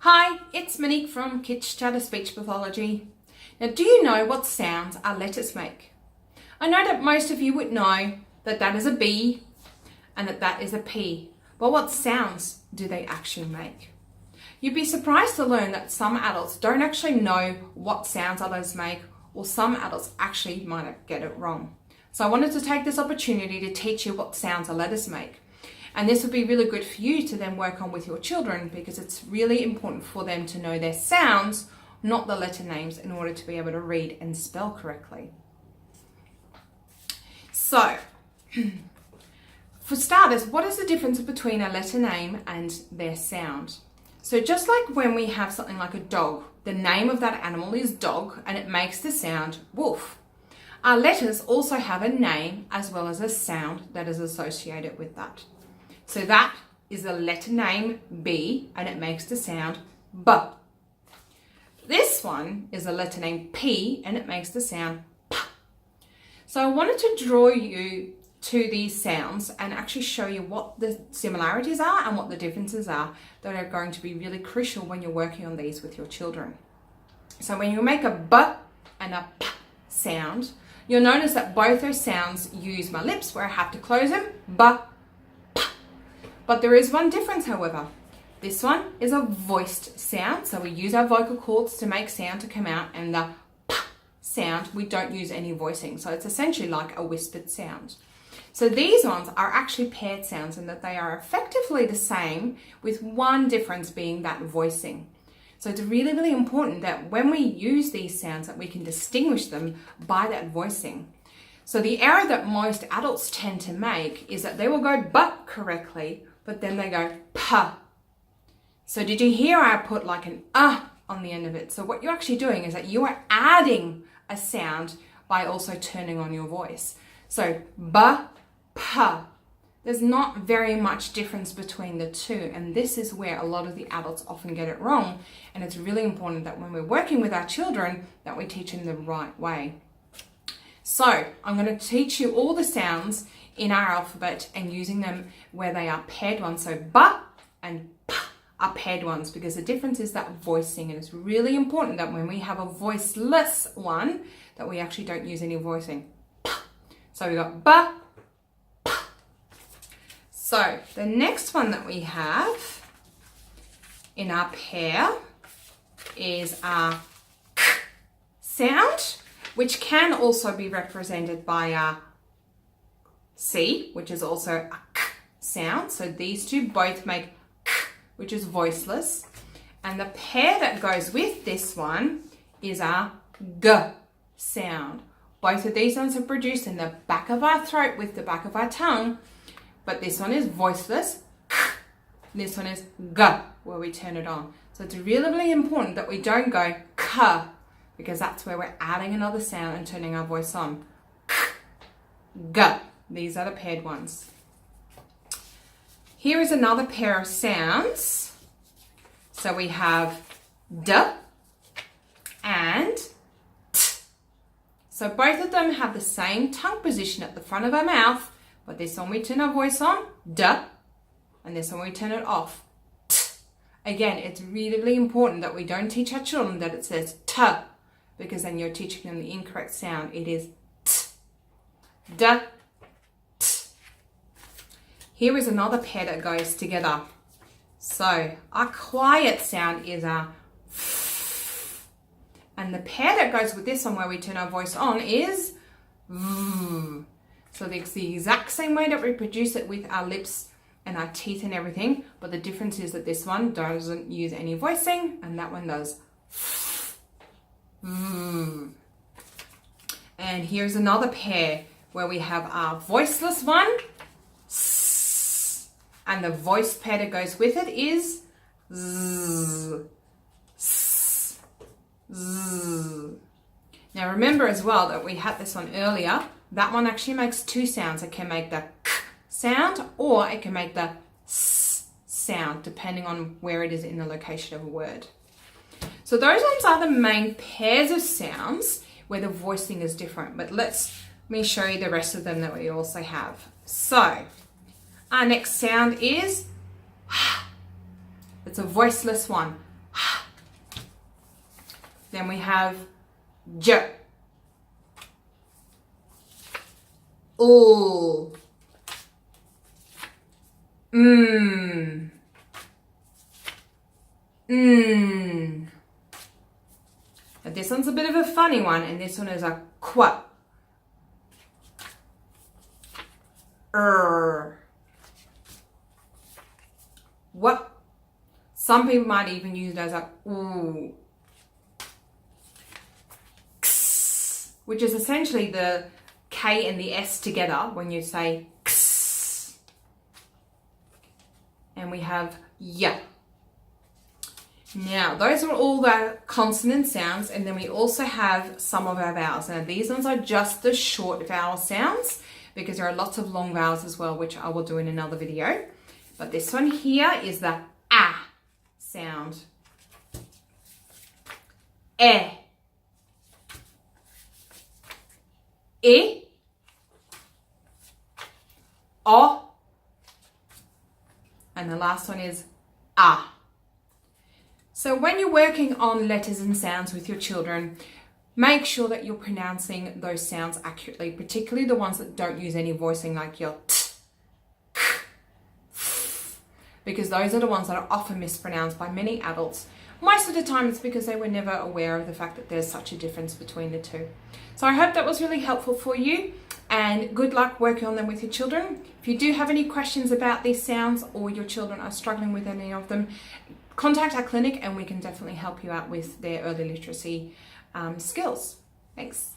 Hi, it's Monique from Kids Chatter Speech Pathology. Now, do you know what sounds our letters make? I know that most of you would know that that is a B and that that is a P, but what sounds do they actually make? You'd be surprised to learn that some adults don't actually know what sounds others make, or some adults actually might get it wrong. So I wanted to take this opportunity to teach you what sounds our letters make. And this would be really good for you to then work on with your children, because it's really important for them to know their sounds, not the letter names, in order to be able to read and spell correctly. So, for starters, what is the difference between a letter name and their sound? So just like when we have something like a dog, the name of that animal is dog and it makes the sound wolf. Our letters also have a name as well as a sound that is associated with that. So that is a letter name B and it makes the sound B. This one is a letter name P and it makes the sound P. So I wanted to draw you to these sounds and actually show you what the similarities are and what the differences are that are going to be really crucial when you're working on these with your children. So when you make a B and a P sound, you'll notice that both those sounds use my lips where I have to close them, B. But there is one difference, however. This one is a voiced sound, so we use our vocal cords to make sound to come out, and the P sound, we don't use any voicing. So it's essentially like a whispered sound. So these ones are actually paired sounds in that they are effectively the same, with one difference being that voicing. So it's really, really important that when we use these sounds that we can distinguish them by that voicing. So the error that most adults tend to make is that they will go B correctly, but then they go P. So did you hear I put like an on the end of it? So what you're actually doing is that you are adding a sound by also turning on your voice. So B, P. There's not very much difference between the two, and this is where a lot of the adults often get it wrong, and it's really important that when we're working with our children that we teach them the right way. So I'm going to teach you all the sounds in our alphabet and using them where they are paired ones. So B and P are paired ones, because the difference is that voicing, and it's really important that when we have a voiceless one that we actually don't use any voicing. P. So we got B, P. So the next one that we have in our pair is our K sound, which can also be represented by a C, which is also a K sound. So these two both make K, which is voiceless. And the pair that goes with this one is our G sound. Both of these ones are produced in the back of our throat with the back of our tongue, but this one is voiceless, K. This one is G, where we turn it on. So it's really, really important that we don't go K, because that's where we're adding another sound and turning our voice on. K, G. These are the paired ones. Here is another pair of sounds. So we have D and T. So both of them have the same tongue position at the front of our mouth, but this one we turn our voice on, D, and this one we turn it off, T. Again, it's really, really important that we don't teach our children that it says T, because then you're teaching them the incorrect sound. It is T. D, T. Here is another pair that goes together. So our quiet sound is a F. And the pair that goes with this one where we turn our voice on is V. So it's the exact same way that we produce it with our lips and our teeth and everything, but the difference is that this one doesn't use any voicing and that one does F. V. And here's another pair where we have our voiceless one, S, and the voice pair that goes with it is Z. S, Z. Now remember as well that we had this one earlier. That one actually makes two sounds. It can make the K sound or it can make the S sound, depending on where it is in the location of a word. So those ones are the main pairs of sounds where the voicing is different. But let me show you the rest of them that we also have. So our next sound is H. It's a voiceless one. H. Then we have J. L. Mm. Mm. Now this one's a bit of a funny one, and this one is a qu. What? Some people might even use it as a ooh. X, which is essentially the K and the S together when you say x. And we have ya. Now, those are all the consonant sounds, and then we also have some of our vowels. Now, these ones are just the short vowel sounds because there are lots of long vowels as well, which I will do in another video. But this one here is the A sound. E. I. O. And the last one is A. So when you're working on letters and sounds with your children, make sure that you're pronouncing those sounds accurately, particularly the ones that don't use any voicing, like your t, k, f, because those are the ones that are often mispronounced by many adults. Most of the time it's because they were never aware of the fact that there's such a difference between the two. So I hope that was really helpful for you, and good luck working on them with your children. If you do have any questions about these sounds, or your children are struggling with any of them, contact our clinic and we can definitely help you out with their early literacy skills. Thanks.